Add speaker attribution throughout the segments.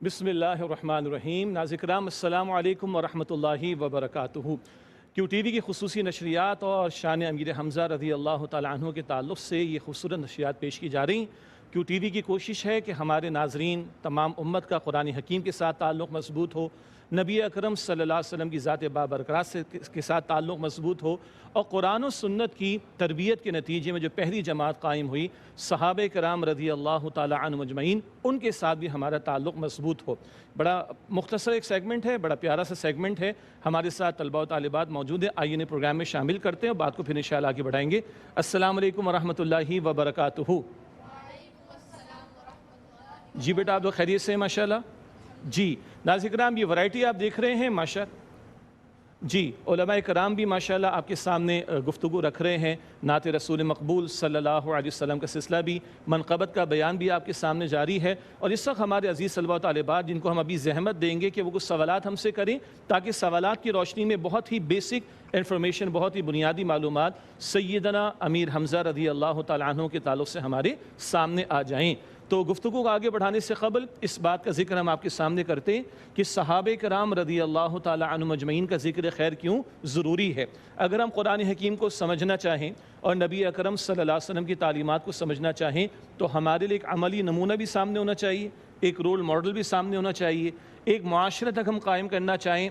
Speaker 1: بسم اللہ الرحمن الرحیم۔ ناظرین کرام السلام علیکم ورحمۃ اللہ وبرکاتہ۔ کیو ٹی وی کی خصوصی نشریات اور شان امیر حمزہ رضی اللہ تعالیٰ عنہ کے تعلق سے یہ خوبصورت نشریات پیش کی جا رہی ہیں۔ کیو ٹی وی کی کوشش ہے کہ ہمارے ناظرین تمام امت کا قرآن حکیم کے ساتھ تعلق مضبوط ہو، نبی اکرم صلی اللہ علیہ وسلم کی ذات بابرکات کے ساتھ تعلق مضبوط ہو، اور قرآن و سنت کی تربیت کے نتیجے میں جو پہلی جماعت قائم ہوئی صحابہ کرام رضی اللہ تعالیٰ عنہ مجمعین، ان کے ساتھ بھی ہمارا تعلق مضبوط ہو۔ بڑا مختصر ایک سیگمنٹ ہے، بڑا پیارا سا سیگمنٹ ہے۔ ہمارے ساتھ طلباء و طالبات موجود ہیں، آئیے انہیں پروگرام میں شامل کرتے ہیں اور بات کو پھر انشاءاللہ آگے بڑھائیں گے۔ السلام علیکم ورحمۃ اللہ وبرکاتہ۔ جی بیٹا آپ لوگ خیریت سے ہیں ماشاءاللہ؟ جی ناظرین کرام یہ ورائٹی آپ دیکھ رہے ہیں ماشاءاللہ۔ جی علماء کرام بھی ماشاءاللہ آپ کے سامنے گفتگو رکھ رہے ہیں، نعت رسول مقبول صلی اللہ علیہ وسلم کا سلسلہ بھی، منقبت کا بیان بھی آپ کے سامنے جاری ہے، اور اس وقت ہمارے عزیز طلباء و طالبات جن کو ہم ابھی زحمت دیں گے کہ وہ کچھ سوالات ہم سے کریں تاکہ سوالات کی روشنی میں بہت ہی بیسک انفارمیشن، بہت ہی بنیادی معلومات سیدنا امیر حمزہ رضی اللہ تعالیٰ عنہ کے تعلق سے ہمارے سامنے آ جائیں۔ تو گفتگو کو آگے بڑھانے سے قبل اس بات کا ذکر ہم آپ کے سامنے کرتے ہیں کہ صحابہ کرام رضی اللہ تعالیٰ عنہ مجمعین کا ذکر خیر کیوں ضروری ہے۔ اگر ہم قرآن حکیم کو سمجھنا چاہیں اور نبی اکرم صلی اللہ علیہ وسلم کی تعلیمات کو سمجھنا چاہیں تو ہمارے لیے ایک عملی نمونہ بھی سامنے ہونا چاہیے، ایک رول ماڈل بھی سامنے ہونا چاہیے۔ ایک معاشرہ تک ہم قائم کرنا چاہیں،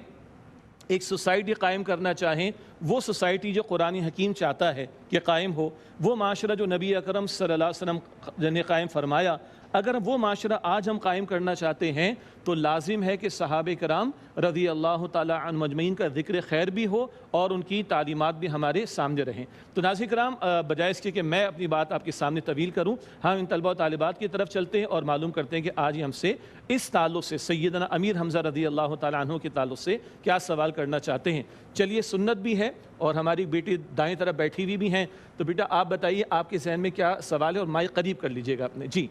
Speaker 1: ایک سوسائٹی قائم کرنا چاہیں، وہ سوسائٹی جو قرآن حکیم چاہتا ہے کہ قائم ہو، وہ معاشرہ جو نبی اکرم صلی اللہ علیہ وسلم نے قائم فرمایا، اگر وہ معاشرہ آج ہم قائم کرنا چاہتے ہیں تو لازم ہے کہ صحابہ کرام رضی اللہ تعالیٰ عنہ مجمعین کا ذکر خیر بھی ہو اور ان کی تعلیمات بھی ہمارے سامنے رہیں۔ تو ناظرین کرام بجائے اس کے کہ میں اپنی بات آپ کے سامنے طویل کروں، ہم ان طلباء و طالبات کی طرف چلتے ہیں اور معلوم کرتے ہیں کہ آج ہی ہم سے اس تعلق سے سیدنا امیر حمزہ رضی اللہ تعالیٰ عنہ کے تعلق سے کیا سوال کرنا چاہتے ہیں۔ چلیے سنت بھی ہے اور ہماری بیٹی دائیں طرف بیٹھی ہوئی بھی ہیں، تو بیٹا آپ بتائیے آپ کے ذہن میں کیا سوال ہے، اور مائک قریب کر لیجئے گا اپنے۔ جی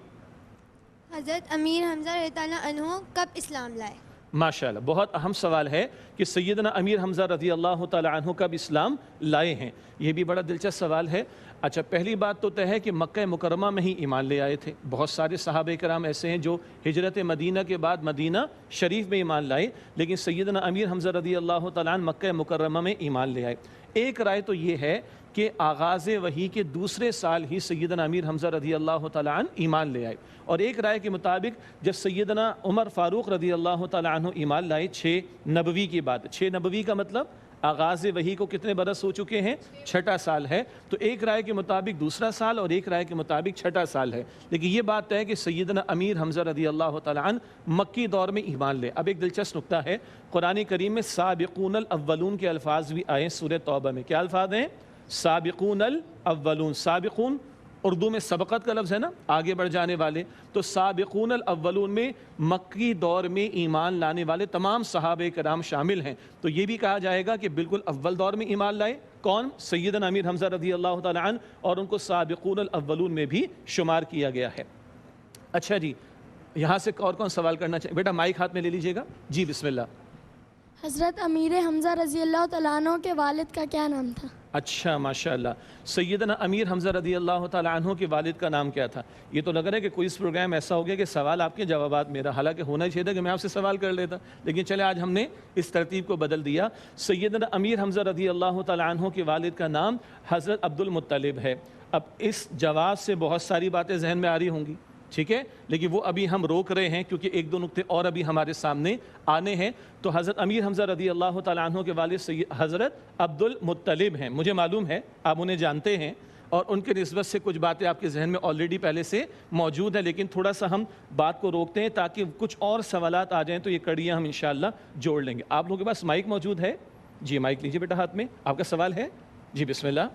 Speaker 2: حضرت امیر حمزہ رضی اللہ عنہ کب اسلام لائے؟
Speaker 1: ماشاءاللہ بہت اہم سوال ہے کہ سیدنا امیر حمزہ رضی اللہ تعالیٰ عنہ کب اسلام لائے ہیں، یہ بھی بڑا دلچسپ سوال ہے۔ اچھا پہلی بات تو طے ہے کہ مکہ مکرمہ میں ہی ایمان لے آئے تھے۔ بہت سارے صحابہ کرام ایسے ہیں جو ہجرت مدینہ کے بعد مدینہ شریف میں ایمان لائے، لیکن سیدنا امیر حمزہ رضی اللہ تعالیٰ عنہ مکہ مکرمہ میں ایمان لے آئے۔ ایک رائے تو یہ ہے کہ آغاز وحی کے دوسرے سال ہی سیدنا امیر حمزہ رضی اللہ تعالیٰ عنہ ایمان لے آئے، اور ایک رائے کے مطابق جب سیدنا عمر فاروق رضی اللہ تعالیٰ عنہ ایمان لائے 6 نبوی کی بات۔ 6 نبوی کا مطلب آغاز وحی کو کتنے برس ہو چکے ہیں؟ 6واں سال ہے، تو ایک رائے کے مطابق دوسرا سال اور ایک رائے کے مطابق 6واں سال ہے، لیکن یہ بات ہے کہ سیدنا امیر حمزہ رضی اللہ تعالیٰ عنہ مکی دور میں ایمان لے۔ اب ایک دلچسپ نکتہ ہے، قرآن کریم میں سابقون الاولون کے الفاظ بھی آئے سورہ توبہ میں۔ کیا الفاظ ہیں؟ سابقون الاولون۔ سابقون اردو میں سبقت کا لفظ ہے نا، آگے بڑھ جانے والے، تو سابقون الاولون میں مکی دور میں ایمان لانے والے تمام صحابہ کرام شامل ہیں، تو یہ بھی کہا جائے گا کہ بالکل اول دور میں ایمان لائے کون؟ سیدنا امیر حمزہ رضی اللہ تعالیٰ عنہ، اور ان کو سابقون الاولون میں بھی شمار کیا گیا ہے۔ اچھا جی یہاں سے اور کون سوال کرنا چاہیے؟ بیٹا مائک ہاتھ میں لے لیجئے گا۔ جی بسم اللہ۔
Speaker 3: حضرت امیر حمزہ رضی اللہ تعالیٰ عنہ کے والد کا کیا نام تھا؟
Speaker 1: اچھا ماشاءاللہ، سیدنا امیر حمزہ رضی اللہ تعالیٰ عنہ کے والد کا نام کیا تھا؟ یہ تو لگ رہا ہے کہ کوئی اس پروگرام ایسا ہو گیا کہ سوال آپ کے جوابات میرا، حالانکہ ہونا ہی چاہیے تھا کہ میں آپ سے سوال کر لیتا، لیکن چلے آج ہم نے اس ترتیب کو بدل دیا۔ سیدنا امیر حمزہ رضی اللہ تعالیٰ عنہ کے والد کا نام حضرت عبد المطلب ہے۔ اب اس جواب سے بہت ساری باتیں ذہن میں آ رہی ہوں گی، ٹھیک ہے، لیکن وہ ابھی ہم روک رہے ہیں کیونکہ ایک دو نقطے اور ابھی ہمارے سامنے آنے ہیں۔ تو حضرت امیر حمزہ رضی اللہ تعالیٰ عنہ کے والد حضرت عبد المطلب ہیں، مجھے معلوم ہے آپ انہیں جانتے ہیں اور ان کے نسبت سے کچھ باتیں آپ کے ذہن میں آلریڈی پہلے سے موجود ہیں، لیکن تھوڑا سا ہم بات کو روکتے ہیں تاکہ کچھ اور سوالات آ جائیں تو یہ کڑیاں ہم انشاءاللہ جوڑ لیں گے۔ آپ لوگوں کے پاس مائک موجود ہے؟ جی مائک لیجیے بیٹا ہاتھ میں، آپ کا سوال ہے؟ جی بسم اللہ۔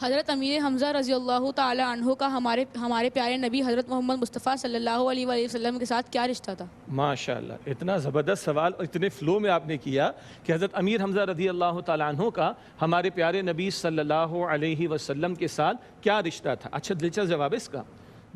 Speaker 4: حضرت امیر حمزہ رضی اللہ تعالی عنہ کا ہمارے پیارے نبی حضرت محمد مصطفیٰ صلی اللہ علیہ وآلہ وسلم کے ساتھ کیا رشتہ تھا؟
Speaker 1: ماشاءاللہ اتنا زبردست سوال اور اتنے فلو میں آپ نے کیا کہ حضرت امیر حمزہ رضی اللہ تعالیٰ عنہ کا ہمارے پیارے نبی صلی اللہ علیہ وسلم کے ساتھ کیا رشتہ تھا۔ اچھا دلچسپ جواب ہے اس کا۔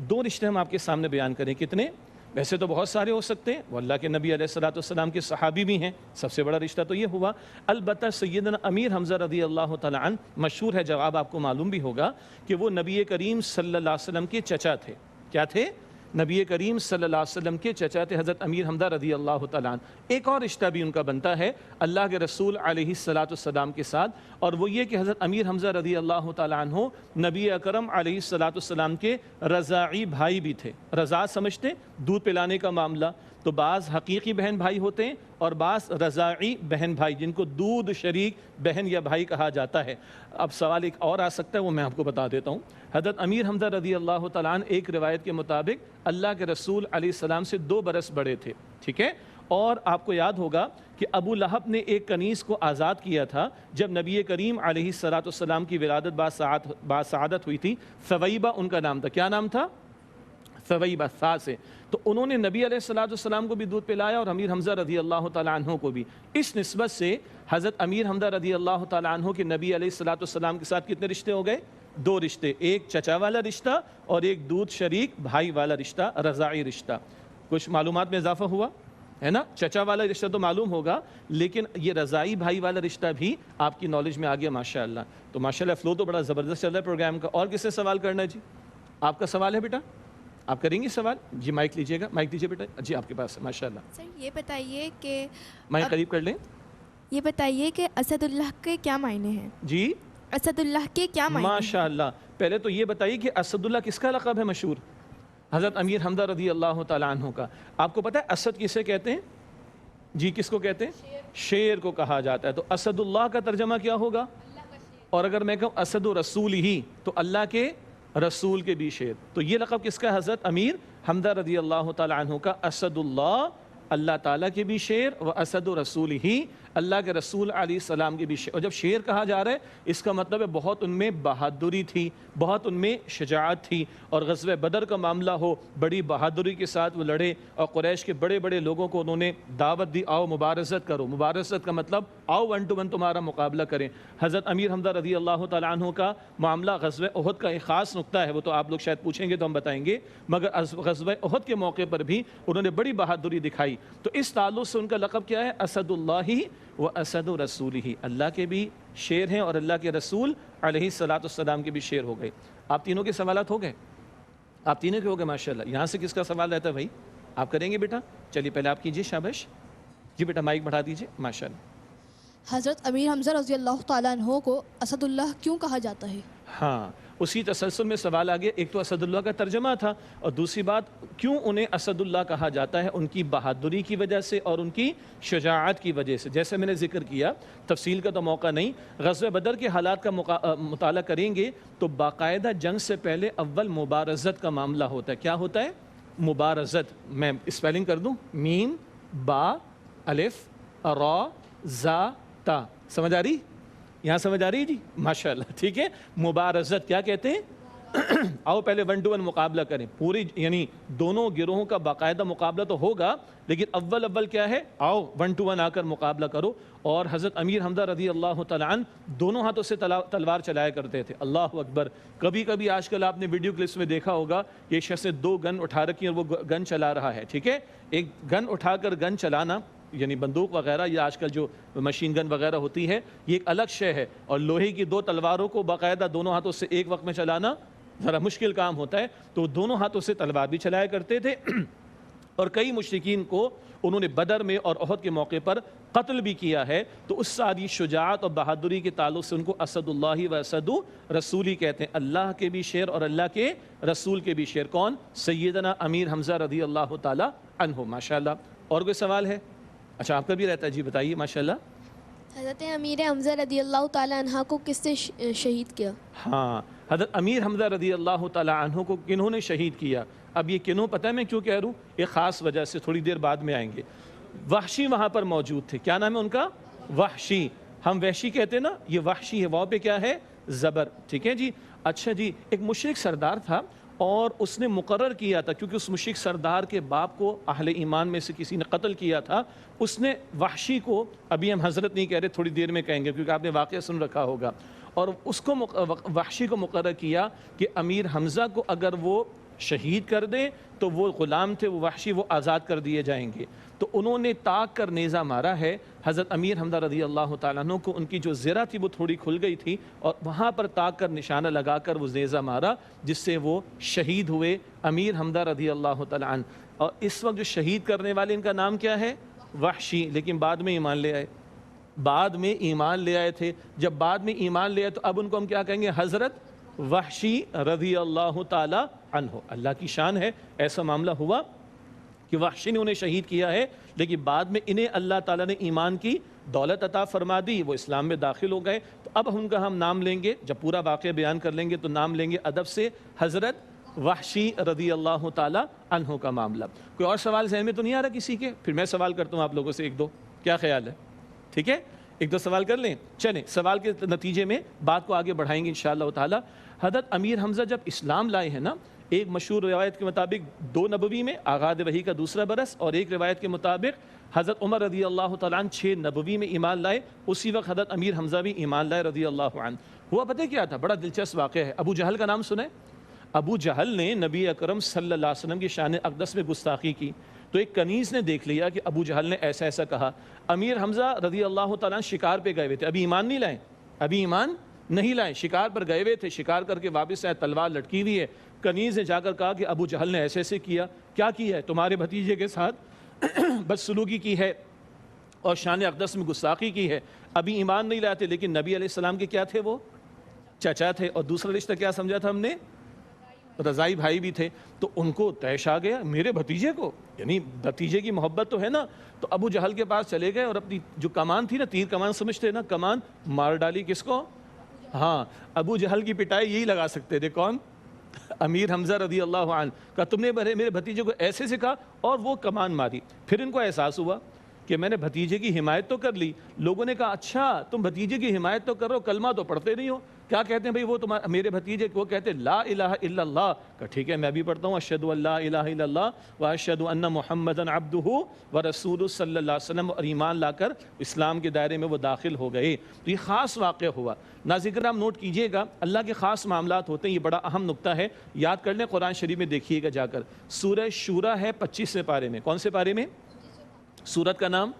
Speaker 1: 2 رشتے ہم آپ کے سامنے بیان کریں، کتنے؟ ویسے تو بہت سارے ہو سکتے ہیں، وہ اللہ کے نبی علیہ السلام کے صحابی بھی ہیں، سب سے بڑا رشتہ تو یہ ہوا۔ البتہ سیدنا امیر حمزہ رضی اللہ تعالیٰ عنہ مشہور ہے جواب، آپ کو معلوم بھی ہوگا کہ وہ نبی کریم صلی اللہ علیہ وسلم کے چچا تھے۔ کیا تھے؟ نبی کریم صلی اللہ علیہ وسلم کے چچا تھے حضرت امیر حمزہ رضی اللہ تعالیٰ عنہ۔ ایک اور رشتہ بھی ان کا بنتا ہے اللہ کے رسول علیہ السلام کے ساتھ، اور وہ یہ کہ حضرت امیر حمزہ رضی اللہ تعالیٰ عنہ نبی اکرم علیہ السلام کے رضاعی بھائی بھی تھے۔ رضاع سمجھتے ہیں؟ دودھ پلانے کا معاملہ۔ تو بعض حقیقی بہن بھائی ہوتے ہیں اور بعض رضاعی بہن بھائی، جن کو دودھ شریک بہن یا بھائی کہا جاتا ہے۔ اب سوال ایک اور آ سکتا ہے، وہ میں آپ کو بتا دیتا ہوں۔ حضرت امیر حمزہ رضی اللہ تعالیٰ عنہ ایک روایت کے مطابق اللہ کے رسول علیہ السلام سے 2 برس بڑے تھے، ٹھیک ہے؟ اور آپ کو یاد ہوگا کہ ابو لہب نے ایک کنیز کو آزاد کیا تھا جب نبی کریم علیہ السلام کی ولادت باسعادت ہوئی تھی۔ ثویبہ ان کا نام تھا۔ کیا نام تھا؟ ثویبہ، سا سے۔ تو انہوں نے نبی علیہ السلام کو بھی دودھ پلایا اور امیر حمزہ رضی اللہ تعالیٰ عنہ کو بھی۔ اس نسبت سے حضرت امیر حمزہ رضی اللہ تعالیٰ عنہ کے نبی علیہ السلام کے ساتھ کتنے رشتے ہو گئے؟ 2 رشتے، ایک چچا والا رشتہ اور ایک دودھ شریک بھائی والا رشتہ، رضاعی رشتہ۔ کچھ معلومات میں اضافہ ہوا ہے نا؟ چچا والا رشتہ تو معلوم ہوگا، لیکن یہ رضاعی بھائی والا رشتہ بھی آپ کی نالج میں آ گیا ماشاءاللہ۔ تو ماشاءاللہ فلو تو بڑا زبردست چل رہا ہے پروگرام کا۔ اور کس سے سوال کرنا ہے جی؟ آپ کا سوال ہے بیٹا؟ آپ کریں گے سوال؟ جی مائک لیجیے گا، مائک دیجیے بیٹا۔ جی آپ کے پاس ہے ماشاءاللہ۔
Speaker 5: سر یہ بتائیے کہ
Speaker 1: مائک قریب کر لیں۔
Speaker 5: یہ بتائیے کہ اسد اللہ کے کیا معنی ہیں؟
Speaker 1: جی
Speaker 5: اسد اللہ کے کیا معنی ہیں؟
Speaker 1: ماشاءاللہ۔ پہلے تو یہ بتائیے کہ اسد اللہ کس کا لقب ہے مشہور؟ حضرت امیر حمزہ رضی اللہ تعالیٰ عنہ کا۔ آپ کو پتہ ہے اسد کسے کہتے ہیں؟ جی کس کو کہتے ہیں؟ شیر کو کہا جاتا ہے۔ تو اسد اللہ کا ترجمہ کیا ہوگا؟ اور اگر میں کہوں اسد رسول ہی، تو اللہ کے رسول کے بھی شیر۔ تو یہ لقب کس کا؟ حضرت امیر حمزہ رضی اللہ تعالیٰ عنہ کا۔ اسد اللہ، اللہ تعالیٰ کے بھی شیر، و اسد رسول ہی، اللہ کے رسول علیہ السلام کے بھی شیر۔ اور جب شیر کہا جا رہا ہے اس کا مطلب ہے بہت ان میں بہادری تھی، بہت ان میں شجاعت تھی، اور غزوہ بدر کا معاملہ ہو، بڑی بہادری کے ساتھ وہ لڑے اور قریش کے بڑے بڑے لوگوں کو انہوں نے دعوت دی، آؤ مبارزت کرو۔ مبارزت کا مطلب آؤ 1 to 1 تمہارا مقابلہ کریں۔ حضرت امیر حمزہ رضی اللہ تعالیٰ عنہ کا معاملہ غزوہ احد کا ایک خاص نقطہ ہے، وہ تو آپ لوگ شاید پوچھیں گے تو ہم بتائیں گے، مگر غزوہ احد کے موقع پر بھی انہوں نے بڑی بہادری دکھائی۔ تو اس تعلق سے ان کا لقب کیا ہے؟ اسد اللہ و اسد رسول ہی، اللہ کے بھی شیر ہیں اور اللہ کے رسول علیہ السلام کے بھی شیر ہو گئے۔ آپ تینوں کے سوالات ہو گئے؟ آپ تینوں کے ہو گئے ماشاءاللہ۔ یہاں سے کس کا سوال رہتا ہے بھائی؟ آپ کریں گے بیٹا؟ چلیے پہلے آپ کیجئے، شاباش جی بیٹا، مائک بڑھا دیجئے ماشاءاللہ۔
Speaker 4: حضرت امیر حمزہ رضی اللہ تعالیٰ عنہ کو اسد اللہ کیوں کہا جاتا ہے؟
Speaker 1: ہاں اسی تسلسل میں سوال آ گیا۔ ایک تو اسد اللہ کا ترجمہ تھا، اور دوسری بات کیوں انہیں اسد اللہ کہا جاتا ہے؟ ان کی بہادری کی وجہ سے اور ان کی شجاعت کی وجہ سے۔ جیسے میں نے ذکر کیا، تفصیل کا تو موقع نہیں، غزوہ بدر کے حالات کا مطالعہ کریں گے تو باقاعدہ جنگ سے پہلے اول مبارزت کا معاملہ ہوتا ہے۔ کیا ہوتا ہے؟ مبارزت۔ میں اسپیلنگ کر دوں، میم با الف را زا تا۔ سمجھ آ رہی؟ یہاں سمجھ آ رہی جی؟ ماشاءاللہ، ٹھیک ہے۔ مبارزت کیا کہتے ہیں؟ آؤ پہلے 1 to 1 مقابلہ کریں، پوری یعنی دونوں گروہوں کا باقاعدہ مقابلہ تو ہوگا، لیکن اول کیا ہے؟ آؤ 1 to 1 آ کر مقابلہ کرو۔ اور حضرت امیر حمزہ رضی اللہ تعالیٰ عنہ دونوں ہاتھوں سے تلوار چلایا کرتے تھے۔ اللہ اکبر۔ کبھی کبھی آج کل آپ نے ویڈیو کلپس میں دیکھا ہوگا کہ شخص نے 2 گن اٹھا رکھی اور وہ گن چلا رہا ہے، ٹھیک ہے؟ ایک گن اٹھا کر گن چلانا، یعنی بندوق وغیرہ یا آج کل جو مشین گن وغیرہ ہوتی ہے، یہ ایک الگ شے ہے، اور لوہے کی 2 تلواروں کو باقاعدہ دونوں ہاتھوں سے ایک وقت میں چلانا ذرا مشکل کام ہوتا ہے۔ تو دونوں ہاتھوں سے تلوار بھی چلایا کرتے تھے، اور کئی مشرکین کو انہوں نے بدر میں اور احد کے موقع پر قتل بھی کیا ہے۔ تو اس ساری شجاعت اور بہادری کے تعلق سے ان کو اسد اللہ و اسد رسول ہی کہتے ہیں۔ اللہ کے بھی شیر اور اللہ کے رسول کے بھی شیر۔ کون؟ سیدنا امیر حمزہ رضی اللہ تعالی عنہ۔ ماشاءاللہ۔ اور کوئی سوال ہے؟ اچھا آپ کا بھی رہتا ہے، جی بتائیے ماشاءاللہ۔
Speaker 3: حضرت امیر حمزہ رضی اللہ تعالیٰ عنہ کو کس نے شہید کیا؟
Speaker 1: ہاں حضرت امیر حمزہ رضی اللہ تعالیٰ عنہ کو کنہوں نے شہید کیا؟ اب یہ کنہوں پتہ ہے میں کیوں کہہ رہا ہوں؟ ایک خاص وجہ سے، تھوڑی دیر بعد میں آئیں گے۔ وحشی وہاں پر موجود تھے۔ کیا نام ہے ان کا؟ وحشی۔ ہم وحشی کہتے ہیں نا، یہ وحشی ہے، واو پہ کیا ہے؟ زبر، ٹھیک ہے جی۔ اچھا جی، ایک مشرک سردار تھا اور اس نے مقرر کیا تھا، کیونکہ اس مشرک سردار کے باپ کو اہل ایمان میں سے کسی نے قتل کیا تھا، اس نے وحشی کو، ابھی ہم حضرت نہیں کہہ رہے، تھوڑی دیر میں کہیں گے کیونکہ آپ نے واقعہ سن رکھا ہوگا، اور اس کو وحشی کو مقرر کیا کہ امیر حمزہ کو اگر وہ شہید کر دیں تو وہ غلام تھے وہ وحشی وہ آزاد کر دیے جائیں گے۔ تو انہوں نے تاک کر نیزہ مارا ہے حضرت امیر حمزہ رضی اللہ تعالیٰ عنہ کو، ان کی جو زرہ تھی وہ تھوڑی کھل گئی تھی اور وہاں پر تاک کر نشانہ لگا کر وہ نیزہ مارا جس سے وہ شہید ہوئے امیر حمزہ رضی اللہ تعالیٰ عنہ۔ اور اس وقت جو شہید کرنے والے ان کا نام کیا ہے؟ وحشی، لیکن بعد میں ایمان لے آئے، بعد میں ایمان لے آئے تھے۔ جب بعد میں ایمان لے آئے تو اب ان کو ہم کیا کہیں گے؟ حضرت وحشی رضی اللہ تعالیٰ عنہ۔ اللہ کی شان ہے، ایسا معاملہ ہوا کہ وحشی نے انہیں شہید کیا ہے، لیکن بعد میں انہیں اللہ تعالیٰ نے ایمان کی دولت عطا فرما دی، وہ اسلام میں داخل ہو گئے۔ تو اب ان کا ہم نام لیں گے، جب پورا واقعہ بیان کر لیں گے تو نام لیں گے ادب سے حضرت وحشی رضی اللہ تعالیٰ عنہ کا معاملہ۔ کوئی اور سوال ذہن میں تو نہیں آ رہا کسی کے؟ پھر میں سوال کرتا ہوں آپ لوگوں سے ایک دو، کیا خیال ہے؟ ٹھیک ہے، ایک دو سوال کر لیں۔ چلیں سوال کے نتیجے میں بات کو آگے بڑھائیں گے انشاءاللہ تعالیٰ۔ حضرت امیر حمزہ جب اسلام لائے ہیں نا، ایک مشہور روایت کے مطابق 2 نبوی میں آغاز وحی کا دوسرا برس، اور ایک روایت کے مطابق حضرت عمر رضی اللہ تعالیٰ عنہ 6 نبوی میں ایمان لائے، اسی وقت حضرت امیر حمزہ بھی ایمان لائے رضی اللہ عنہ۔ ہوا پتہ کیا تھا؟ بڑا دلچسپ واقعہ ہے۔ ابو جہل کا نام سنیں؟ ابو جہل نے نبی اکرم صلی اللہ علیہ وسلم کی شان اقدس میں گستاخی کی، تو ایک کنیز نے دیکھ لیا کہ ابو جہل نے ایسا ایسا کہا۔ امیر حمزہ رضی اللہ تعالیٰ عنہ شکار پہ گئے ہوئے تھے، ابھی ایمان نہیں لائے، ابھی ایمان نہیں لائے، شکار پر گئے ہوئے تھے، شکار کر کے واپس آئے، تلوار لٹکی ہوئی ہے۔ کنیز نے جا کر کہا کہ ابو جہل نے ایسے ایسے کیا، کیا کیا ہے؟ تمہارے بھتیجے کے ساتھ بدسلوکی کی ہے اور شان اقدس میں گستاخی کی ہے، ابھی ایمان نہیں لاتے، لیکن نبی علیہ السلام کے کیا تھے؟ وہ چچا تھے، اور دوسرا رشتہ کیا سمجھا تھا ہم نے؟ رضائی بھائی بھی تھے۔ تو ان کو تیش آ گیا، میرے بھتیجے کو، یعنی بھتیجے کی محبت تو ہے نا۔ تو ابو جہل کے پاس چلے گئے اور اپنی جو کمان تھی نا، تیر کمان سمجھتے نا، کمان مار ڈالی کس کو؟ ہاں، ابو جہل کی پٹائی یہی لگا سکتے تھے، کون؟ امیر حمزہ رضی اللہ عنہ۔ کہا تم نے میرے بھتیجے کو ایسے سکھا، اور وہ کمان ماری۔ پھر ان کو احساس ہوا کہ میں نے بھتیجے کی حمایت تو کر لی۔ لوگوں نے کہا اچھا تم بھتیجے کی حمایت تو کر رہے ہو، کلمہ تو پڑھتے نہیں ہو، کیا کہتے ہیں بھائی وہ میرے بھتیجے کو کہتے لا الہ الا اللہ۔ کہا ٹھیک ہے میں بھی پڑھتا ہوں، اشہد ان لا الہ الا اللہ واشہد ان محمدًا عبدہ ورسولہ صلی اللہ علیہ وسلم، اور ایمان لا کر اسلام کے دائرے میں وہ داخل ہو گئے۔ تو یہ خاص واقعہ ہوا۔ ناظرین کرام نوٹ کیجئے گا، اللہ کے خاص معاملات ہوتے ہیں، یہ بڑا اہم نقطہ ہے، یاد کر لیں، قرآن شریف میں دیکھیے گا جا کر۔ سورہ شورا ہے 25ویں پارے میں، کون سے پارے میں؟ سورت کا نام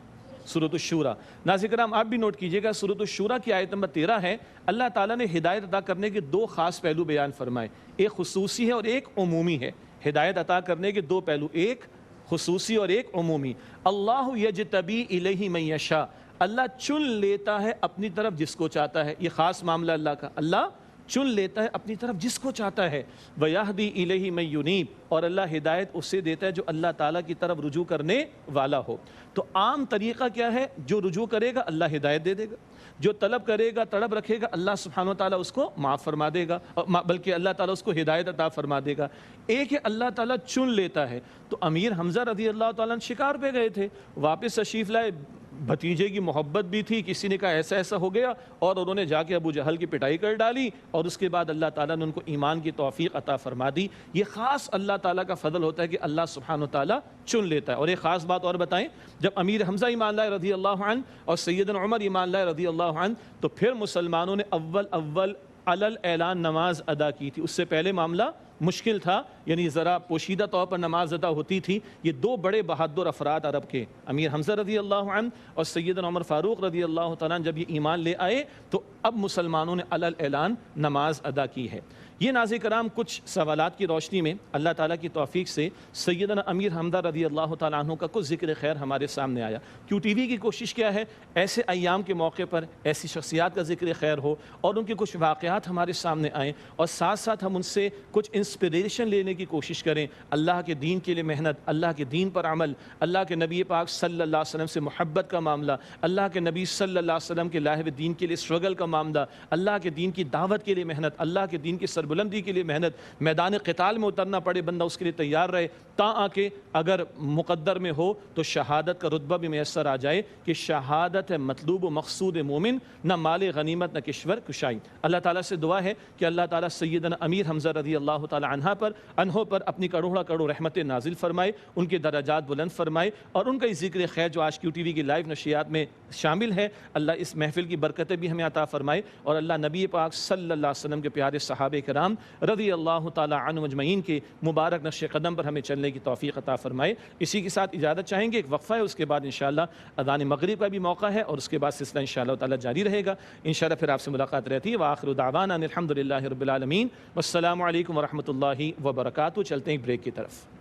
Speaker 1: سورۃ الشورى۔ ناظرین کرام آپ بھی نوٹ کیجئے گا، سورۃ الشورى کی آیت نمبر 13 ہے۔ اللہ تعالیٰ نے ہدایت عطا کرنے کے 2 خاص پہلو بیان فرمائے، ایک خصوصی ہے اور ایک عمومی ہے۔ ہدایت عطا کرنے کے 2 پہلو، ایک خصوصی اور ایک عمومی۔ اللہ یجتبی الیہ من یشاء، اللہ چن لیتا ہے اپنی طرف جس کو چاہتا ہے، یہ خاص معاملہ اللہ کا، اللہ چن لیتا ہے اپنی طرف جس کو چاہتا ہے۔ وَيَهْدِي إِلَيْهِ مَن يُنِيبُ، اور اللہ ہدایت اسے دیتا ہے جو اللہ تعالیٰ کی طرف رجوع کرنے والا ہو۔ تو عام طریقہ کیا ہے؟ جو رجوع کرے گا اللہ ہدایت دے دے گا، جو طلب کرے گا طلب رکھے گا اللہ سبحانہ و تعالیٰ اس کو معاف فرما دے گا، بلکہ اللہ تعالیٰ اس کو ہدایت عطا فرما دے گا۔ ایک ہے اللہ تعالیٰ چن لیتا ہے۔ تو امیر حمزہ رضی اللہ تعالیٰ عنہ شکار پہ گئے تھے، واپس تشریف لائے، بھتیجے کی محبت بھی تھی، کسی نے کہا ایسا ایسا ہو گیا، اور انہوں نے جا کے ابو جہل کی پٹائی کر ڈالی، اور اس کے بعد اللہ تعالیٰ نے ان کو ایمان کی توفیق عطا فرما دی۔ یہ خاص اللہ تعالیٰ کا فضل ہوتا ہے کہ اللہ سبحانہ وتعالیٰ چن لیتا ہے۔ اور ایک خاص بات اور بتائیں، جب امیر حمزہ ایمان لائے رضی اللہ عنہ اور سیدنا عمر ایمان لائے رضی اللہ عنہ، تو پھر مسلمانوں نے اول علل اعلان نماز ادا کی تھی۔ اس سے پہلے معاملہ مشکل تھا، یعنی ذرا پوشیدہ طور پر نماز ادا ہوتی تھی۔ یہ 2 بڑے بہادر افراد عرب کے، امیر حمزہ رضی اللہ عنہ اور سیدنا عمر فاروق رضی اللہ تعالیٰ عنہ، جب یہ ایمان لے آئے تو اب مسلمانوں نے علل اعلان نماز ادا کی ہے۔ یہ ناظرین کرام کچھ سوالات کی روشنی میں اللہ تعالیٰ کی توفیق سے سیدنا امیر حمزہ رضی اللہ تعالیٰ عنہ کا کچھ ذکر خیر ہمارے سامنے آیا۔ کیو ٹی وی کی کوشش کیا ہے ایسے ایام کے موقع پر ایسی شخصیات کا ذکر خیر ہو اور ان کے کچھ واقعات ہمارے سامنے آئیں، اور ساتھ ساتھ ہم ان سے کچھ انسپریشن لینے کی کوشش کریں۔ اللہ کے دین کے لیے محنت، اللہ کے دین پر عمل، اللہ کے نبی پاک صلی اللہ علیہ وسلم سے محبت کا معاملہ، اللہ کے نبی صلی اللہ علیہ وسلم کے لاہو دین کے لیے اسٹرگل کا معاملہ، اللہ کے دین کی دعوت کے لیے محنت، اللہ کے دین کی سربلندی کے لیے محنت، میدان قتال میں اترنا پڑے بندہ اس کے لیے تیار رہے، تاں آ کے اگر مقدر میں ہو تو شہادت کا رتبہ بھی میسر آ جائے کہ شہادت ہے مطلوب و مقصود مومن، نہ مال غنیمت نہ کشور کشائی۔ اللہ تعالیٰ سے دعا ہے کہ اللہ تعالیٰ سیدنا امیر حمزہ رضی اللہ تعالیٰ عنہ پر اپنی کروڑا کروڑ رحمت نازل فرمائے، ان کے درجات بلند فرمائے، اور ان کا یہ ذکر خیر جو آج کیو ٹی وی کی لائیو نشریات میں شامل ہے، اللہ اس محفل کی برکتیں بھی ہمیں عطا فرمائے، اور اللہ نبی پاک صلی اللہ علیہ وسلم کے پیارے صحابہ کرام کرام رضی اللہ تعالی عنہم اجمعین کے مبارک نقش قدم پر ہمیں چلنے کی توفیق عطا فرمائے۔ اسی کے ساتھ اجازت چاہیں گے، ایک وقفہ ہے، اس کے بعد انشاءاللہ اذان مغرب کا بھی موقع ہے اور اس کے بعد سلسلہ انشاءاللہ تعالی جاری رہے گا۔ انشاءاللہ پھر آپ سے ملاقات رہتی ہے۔ وآخر دعوانا الحمدللہ رب العالمین، والسلام علیکم ورحمۃ اللہ وبرکاتہ۔ چلتے ہیں ایک بریک کی طرف۔